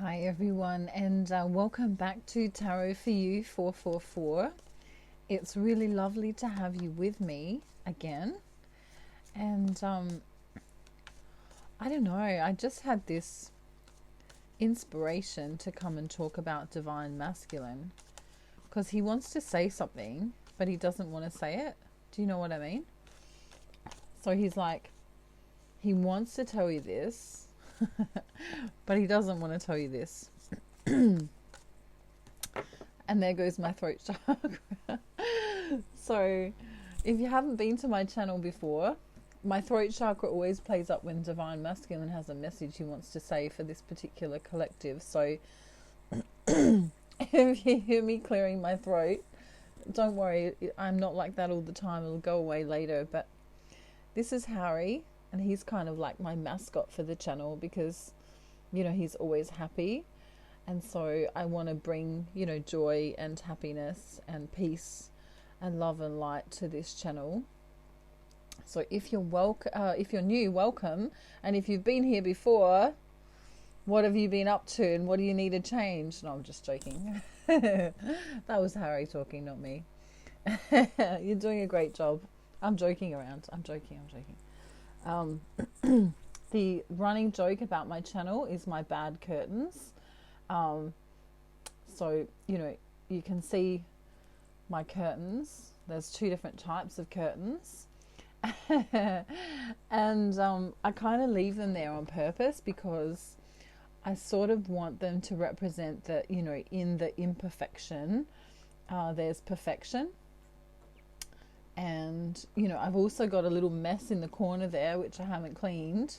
Hi everyone, and welcome back to Tarot for You 444. It's really lovely to have you with me again. And I don't know, I just had this inspiration to come and talk about divine masculine because he wants to say something, but he doesn't want to say it. Do you know what I mean? So he's like, he wants to tell you this, but he doesn't want to tell you this. And there goes my throat chakra. So if you haven't been to my channel before, my throat chakra always plays up when divine masculine has a message he wants to say for this particular collective. So if you hear me clearing my throat, don't worry, I'm not like that all the time. It'll go away later. But this is Harry, and he's kind of like my mascot for the channel because, you know, he's always happy. And so I want to bring, you know, joy and happiness and peace and love and light to this channel. So if you're new, welcome. And if you've been here before, what have you been up to and what do you need to change? No, I'm just joking. That was Harry talking, not me. You're doing a great job. I'm joking around. I'm joking. The running joke about my channel is my bad curtains. So, you know, you can see my curtains. There's two different types of curtains. And I kind of leave them there on purpose because I sort of want them to represent that, you know, in the imperfection, there's perfection. And, you know, I've also got a little mess in the corner there, which I haven't cleaned.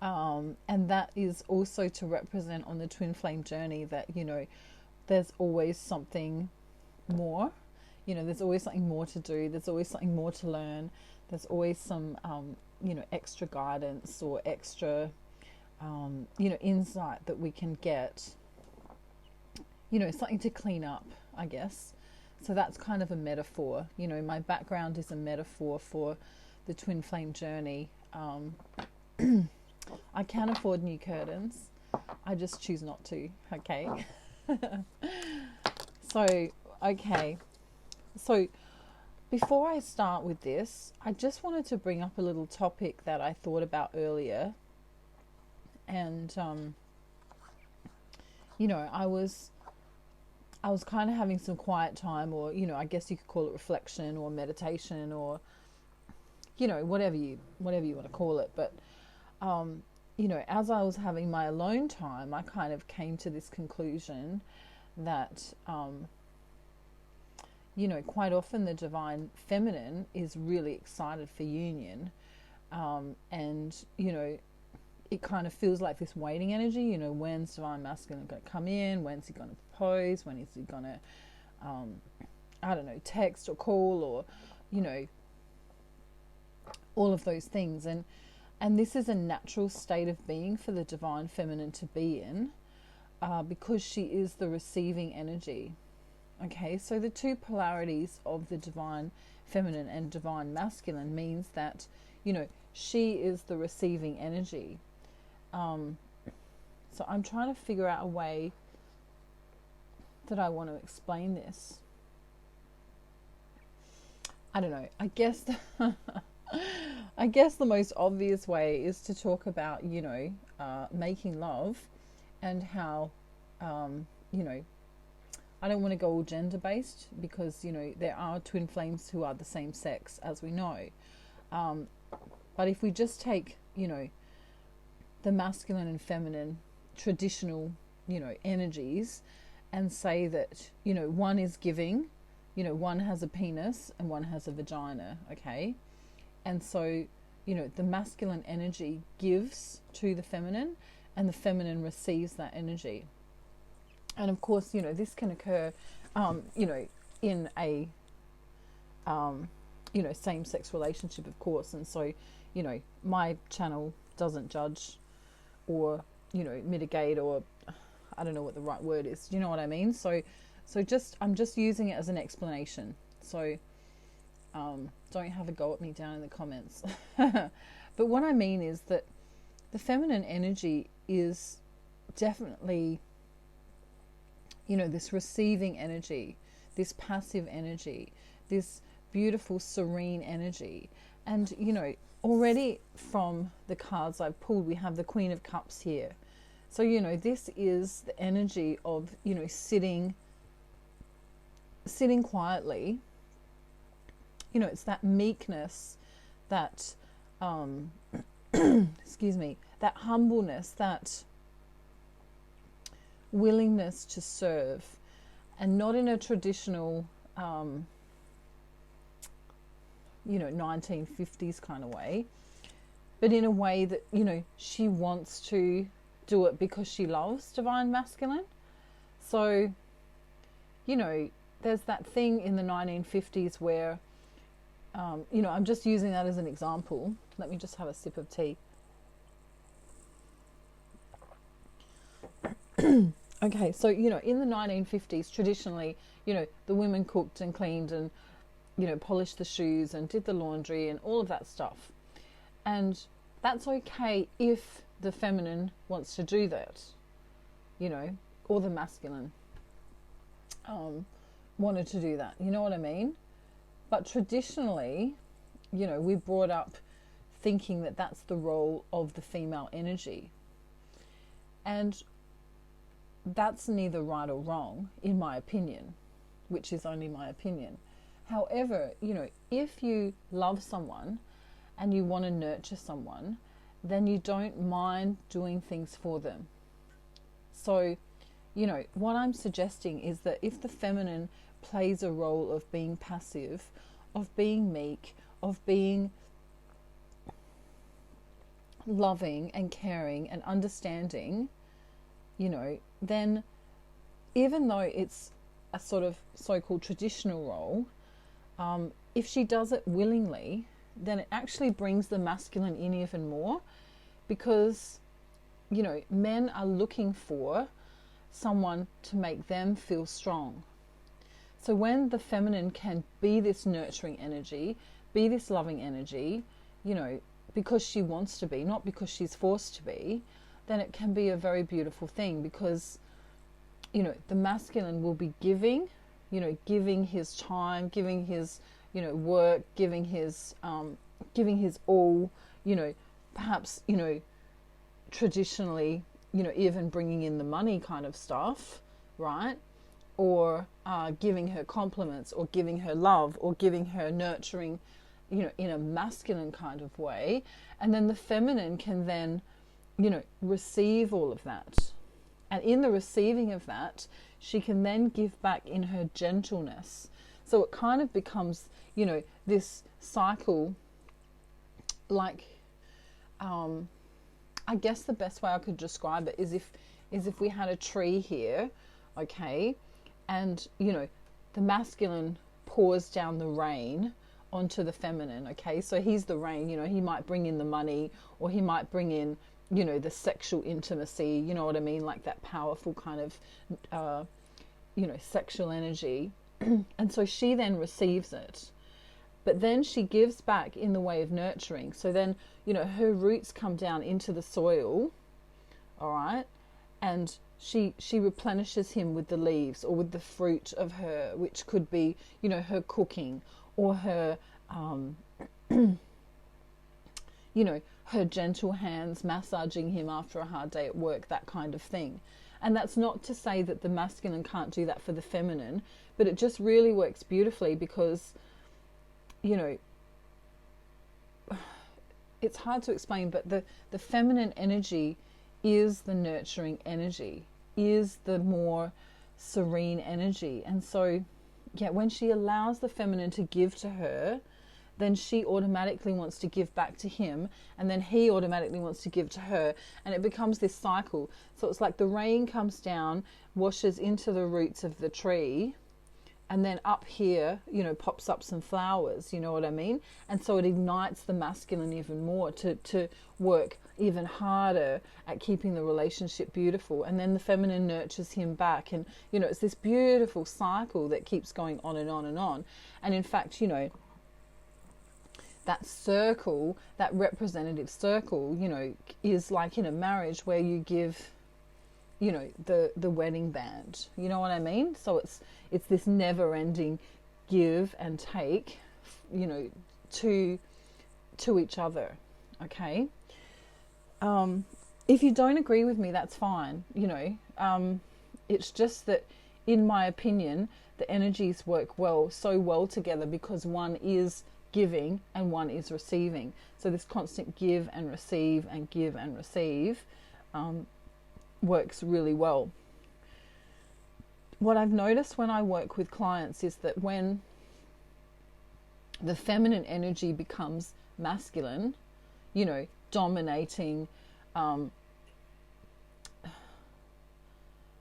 And that is also to represent on the twin flame journey that, you know, there's always something more. You know, there's always something more to do. There's always something more to learn. There's always some, you know, extra guidance or extra, you know, insight that we can get. You know, something to clean up, I guess. So that's kind of a metaphor. You know, my background is a metaphor for the twin flame journey. I can afford new curtains. I just choose not to, okay? So before I start with this, I just wanted to bring up a little topic that I thought about earlier. And, you know, I was kind of having some quiet time, or, you know, I guess you could call it reflection or meditation or, you know, whatever you want to call it. But, you know, as I was having my alone time, I kind of came to this conclusion that, you know, quite often the divine feminine is really excited for union. And, you know, it kind of feels like this waiting energy, you know, when's divine masculine going to come in? When's he going to propose? When is he going to, I don't know, text or call or, you know, all of those things. And this is a natural state of being for the divine feminine to be in because she is the receiving energy. Okay, so the two polarities of the divine feminine and divine masculine means that, you know, she is the receiving energy. So I'm trying to figure out a way that I want to explain this. I don't know. I guess the most obvious way is to talk about, you know, making love and how, you know, I don't want to go all gender based because, you know, there are twin flames who are the same sex, as we know. But if we just take, you know, the masculine and feminine traditional, you know, energies and say that, you know, one is giving, you know, one has a penis and one has a vagina, okay? And so, you know, the masculine energy gives to the feminine and the feminine receives that energy. And of course, you know, this can occur, you know, in a, you know, same-sex relationship, of course. And so, you know, my channel doesn't judge or, you know, mitigate, or I don't know what the right word is. Do you know what I mean? So I'm just using it as an explanation. So don't have a go at me down in the comments. But what I mean is that the feminine energy is definitely this receiving energy, this passive energy, this beautiful serene energy. And already from the cards I've pulled, we have the Queen of Cups here. So this is the energy of sitting quietly. It's that meekness, that excuse me, that humbleness, that willingness to serve, and not in a traditional 1950s kind of way, but in a way that she wants to do it because she loves divine masculine. So there's that thing in the 1950s where I'm just using that as an example. Let me just have a sip of tea. Okay, so in the 1950s, traditionally, the women cooked and cleaned and polished the shoes and did the laundry and all of that stuff. And that's okay if the feminine wants to do that, or the masculine wanted to do that. You know what I mean? But traditionally, we're brought up thinking that that's the role of the female energy. And that's neither right or wrong, in my opinion, which is only my opinion. However, if you love someone and you want to nurture someone, then you don't mind doing things for them. So, what I'm suggesting is that if the feminine plays a role of being passive, of being meek, of being loving and caring and understanding, then even though it's a sort of so-called traditional role, if she does it willingly, then it actually brings the masculine in even more, because men are looking for someone to make them feel strong. So when the feminine can be this nurturing energy, be this loving energy, because she wants to be, not because she's forced to be, then it can be a very beautiful thing, because the masculine will be giving his time, giving his work, giving his all, perhaps traditionally even bringing in the money kind of stuff, right? Or giving her compliments, or giving her love, or giving her nurturing, in a masculine kind of way. And then the feminine can then receive all of that. And in the receiving of that, she can then give back in her gentleness. So it kind of becomes, this cycle, like, I guess the best way I could describe it is if we had a tree here, okay, and, the masculine pours down the rain onto the feminine, okay? So he's the rain, he might bring in the money, or he might bring in, the sexual intimacy, you know what I mean? Like that powerful kind of, sexual energy. And so she then receives it. But then she gives back in the way of nurturing. So then, her roots come down into the soil, all right? And she replenishes him with the leaves or with the fruit of her, which could be, her cooking, or her, her gentle hands massaging him after a hard day at work, that kind of thing. And that's not to say that the masculine can't do that for the feminine, but it just really works beautifully, because, it's hard to explain, but the feminine energy is the nurturing energy, is the more serene energy. And so, when she allows the feminine to give to her, then she automatically wants to give back to him, and then he automatically wants to give to her, and it becomes this cycle. So it's like the rain comes down, washes into the roots of the tree, and then up here, pops up some flowers, you know what I mean? And so it ignites the masculine even more to work even harder at keeping the relationship beautiful. And then the feminine nurtures him back. And, it's this beautiful cycle that keeps going on and on and on. And in fact, that circle, that representative circle, is like in a marriage where you give, you know, the wedding band. You know what I mean? So it's this never ending give and take, you know, to each other. Okay. If you don't agree with me, that's fine. You know, it's just that, in my opinion, the energies work so well together because one is giving and one is receiving. So this constant give and receive and give and receive works really well. What I've noticed when I work with clients is that when the feminine energy becomes masculine, you know, dominating, you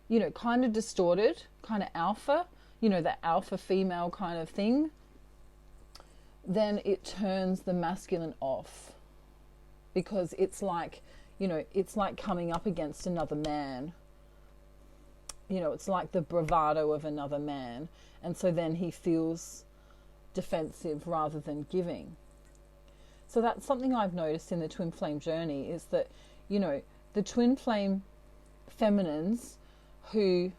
know, kind of distorted, kind of alpha, you know, that alpha female kind of thing, then it turns the masculine off, because it's like, you know, it's like coming up against another man. You know, it's like the bravado of another man. And so then he feels defensive rather than giving. So that's something I've noticed in the twin flame journey, is that, you know, the twin flame feminines who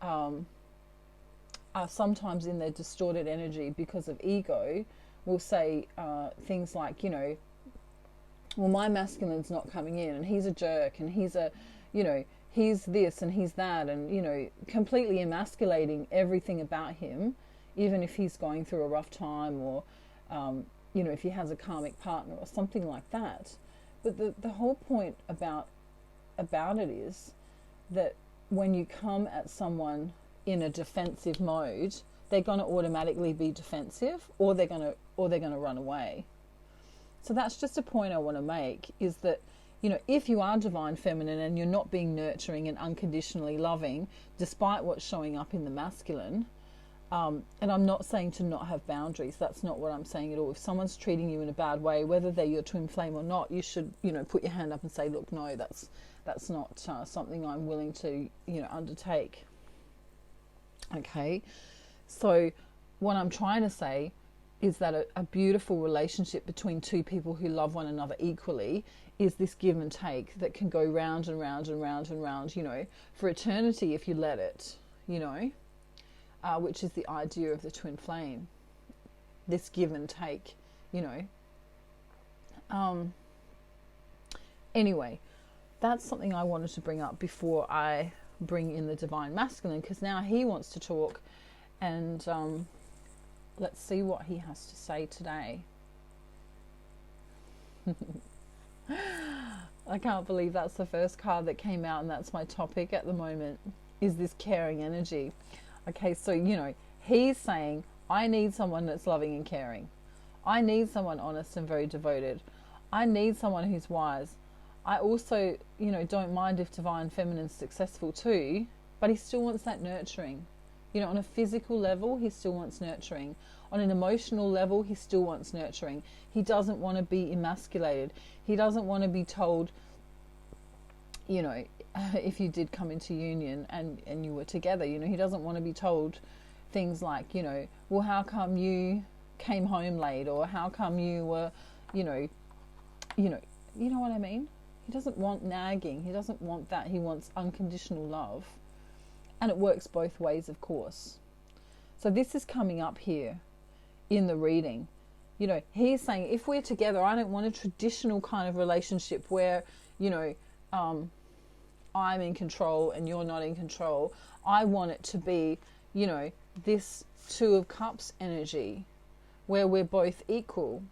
are sometimes in their distorted energy because of ego will say things like, you know, well, my masculine's not coming in and he's a jerk and he's a, you know, he's this and he's that, and, you know, completely emasculating everything about him, even if he's going through a rough time, or, you know, if he has a karmic partner or something like that. But the whole point about it is that when you come at someone in a defensive mode, they're going to automatically be defensive, or they're going to run away. So that's just a point I want to make, is that, you know, if you are divine feminine and you're not being nurturing and unconditionally loving, despite what's showing up in the masculine, and I'm not saying to not have boundaries, that's not what I'm saying at all. If someone's treating you in a bad way, whether they're your twin flame or not, you should, you know, put your hand up and say, look, no, that's not something I'm willing to, you know, undertake. Okay, so what I'm trying to say is that a beautiful relationship between two people who love one another equally is this give and take that can go round and round and round and round, you know, for eternity if you let it, you know, which is the idea of the twin flame, this give and take, you know. Anyway, that's something I wanted to bring up before I bring in the divine masculine, because now he wants to talk, and let's see what he has to say today. I can't believe that's the first card that came out, and that's my topic at the moment, is this caring energy. Okay, so, you know, he's saying, I need someone that's loving and caring. I need someone honest and very devoted. I need someone who's wise. I also, you know, don't mind if divine feminine's successful too, but he still wants that nurturing. You know, on a physical level, he still wants nurturing. On an emotional level, he still wants nurturing. He doesn't want to be emasculated. He doesn't want to be told, you know, if you did come into union and you were together, you know, he doesn't want to be told things like, you know, well, how come you came home late, or how come you were, you know what I mean? He doesn't want nagging. He doesn't want that. He wants unconditional love. And it works both ways, of course. So this is coming up here in the reading. You know, he's saying, if we're together, I don't want a traditional kind of relationship where, you know, I'm in control and you're not in control. I want it to be, you know, this Two of Cups energy where we're both equal.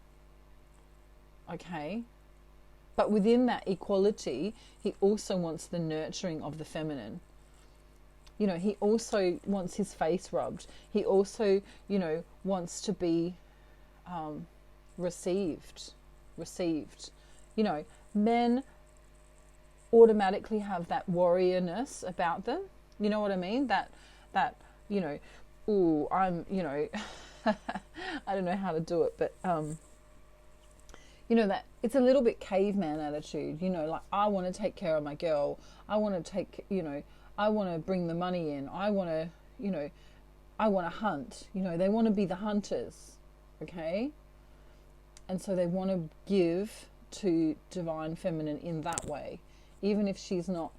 Okay? But within that equality, he also wants the nurturing of the feminine. You know, he also wants his face rubbed. He also, you know, wants to be received. You know, men automatically have that warriorness about them. You know what I mean? That you know, ooh, I'm, you know, I don't know how to do it, but you know, that it's a little bit caveman attitude, you know, like, I want to take care of my girl. I want to take, you know, I want to bring the money in. I want to, you know, I want to hunt. You know, they want to be the hunters, okay? And so they want to give to divine feminine in that way, even if she's not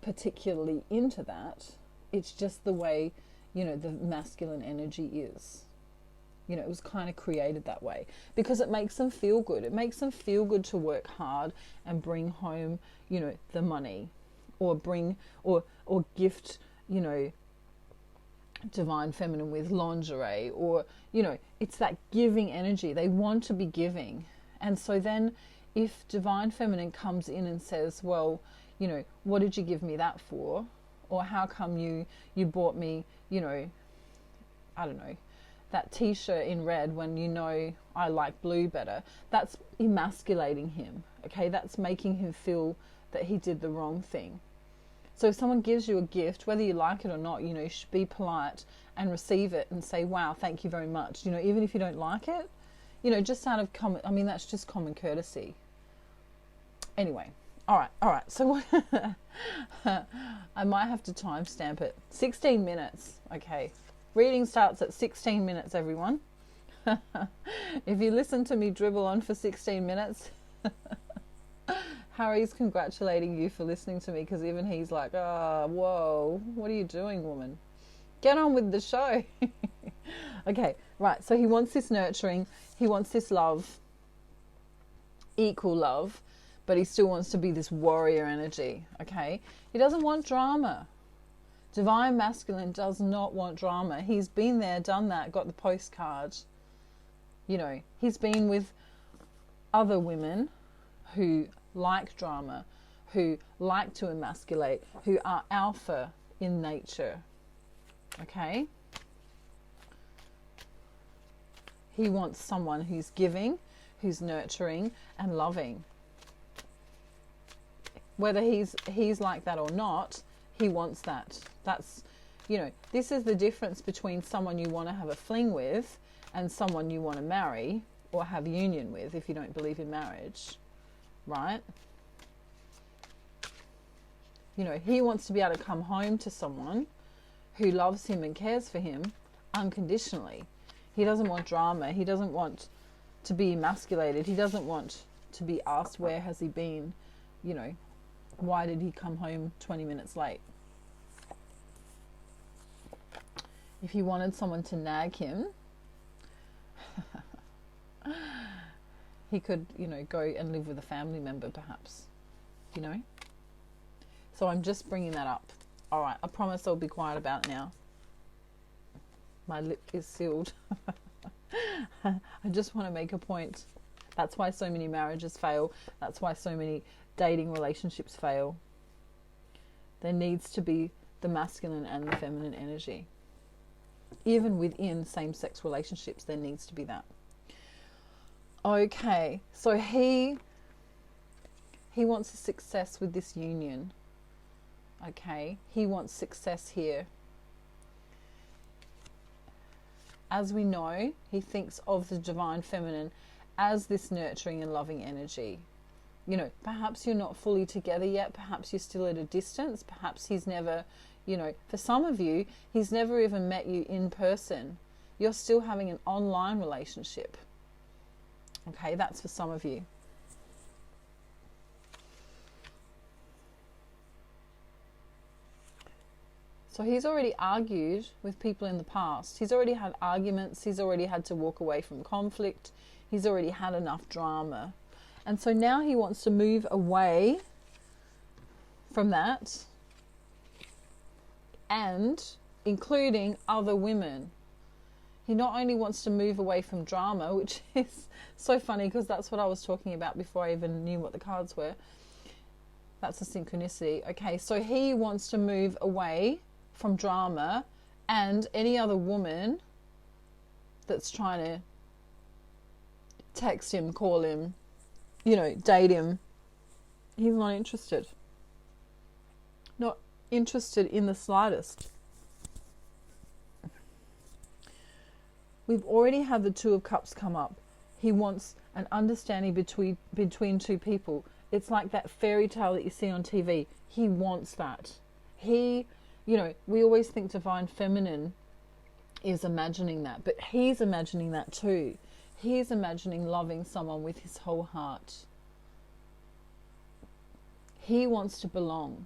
particularly into that. It's just the way, you know, the masculine energy is. You know, it was kind of created that way because it makes them feel good. It makes them feel good to work hard and bring home, you know, the money, or bring or gift, you know, divine feminine with lingerie, or, you know, it's that giving energy. They want to be giving. And so then if divine feminine comes in and says, well, you know, what did you give me that for? Or how come you bought me, you know, I don't know, that t-shirt in red when you know I like blue better. That's emasculating him, okay? That's making him feel that he did the wrong thing. So if someone gives you a gift, whether you like it or not, you know, you should be polite and receive it and say, wow, thank you very much. You know, even if you don't like it, you know, just out of common, I mean, that's just common courtesy. Anyway, all right. So I might have to timestamp it. 16 minutes, okay. Reading starts at 16 minutes, everyone. If you listen to me dribble on for 16 minutes, Harry's congratulating you for listening to me, because even he's like, oh, whoa, what are you doing, woman? Get on with the show. Okay, right. So he wants this nurturing. He wants this love, equal love, but he still wants to be this warrior energy, okay? He doesn't want drama. Divine masculine does not want drama. He's been there, done that, got the postcard. You know, he's been with other women who like drama, who like to emasculate, who are alpha in nature. Okay? He wants someone who's giving, who's nurturing and loving. Whether he's like that or not, he wants that. That's, you know, this is the difference between someone you want to have a fling with and someone you want to marry or have union with, if you don't believe in marriage, right? You know, he wants to be able to come home to someone who loves him and cares for him unconditionally. He doesn't want drama. He doesn't want to be emasculated. He doesn't want to be asked, where has he been? You know, why did he come home 20 minutes late? If he wanted someone to nag him, he could, you know, go and live with a family member perhaps, you know. So I'm just bringing that up. All right, I promise I'll be quiet about it now. My lip is sealed. I just want to make a point. That's why so many marriages fail. That's why so many dating relationships fail. There needs to be the masculine and the feminine energy. Even within same-sex relationships, there needs to be that. Okay, so he wants a success with this union. Okay, he wants success here. As we know, he thinks of the divine feminine as this nurturing and loving energy. You know, perhaps you're not fully together yet. Perhaps you're still at a distance. Perhaps he's never, you know, for some of you, he's never even met you in person. You're still having an online relationship. Okay, that's for some of you. So he's already argued with people in the past. He's already had arguments. He's already had to walk away from conflict. He's already had enough drama. And so now he wants to move away from that, and including other women. He not only wants to move away from drama, which is so funny because that's what I was talking about before I even knew what the cards were. That's a synchronicity. Okay, so he wants to move away from drama and any other woman that's trying to text him, call him, you know, date him. He's not interested. Not interested in the slightest. We've already had the Two of Cups come up. He wants an understanding between two people. It's like that fairy tale that you see on TV. He wants that. You know, we always think divine feminine is imagining that, but he's imagining that too. He's imagining loving someone with his whole heart. He wants to belong.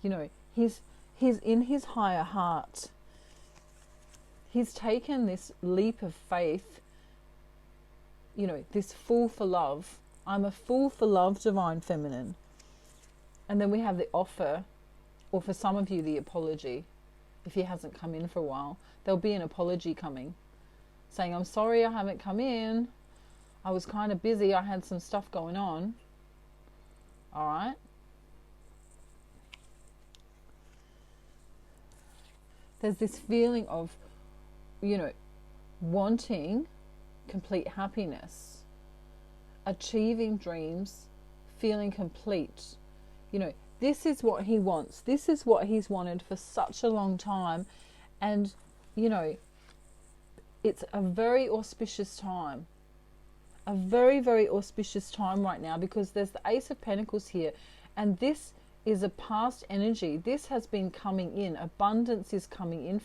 You know, he's in his higher heart. He's taken this leap of faith, you know, this fool for love. I'm a fool for love, Divine Feminine. And then we have the offer, or for some of you, the apology. If he hasn't come in for a while, there'll be an apology coming, saying, I'm sorry I haven't come in. I was kind of busy. I had some stuff going on. All right. There's this feeling of, you know, wanting complete happiness, achieving dreams, feeling complete. You know, this is what he wants. This is what he's wanted for such a long time. And, you know, it's a very auspicious time. A very, very auspicious time right now, because there's the Ace of Pentacles here. And this is a past energy. This has been coming in. Abundance is coming in.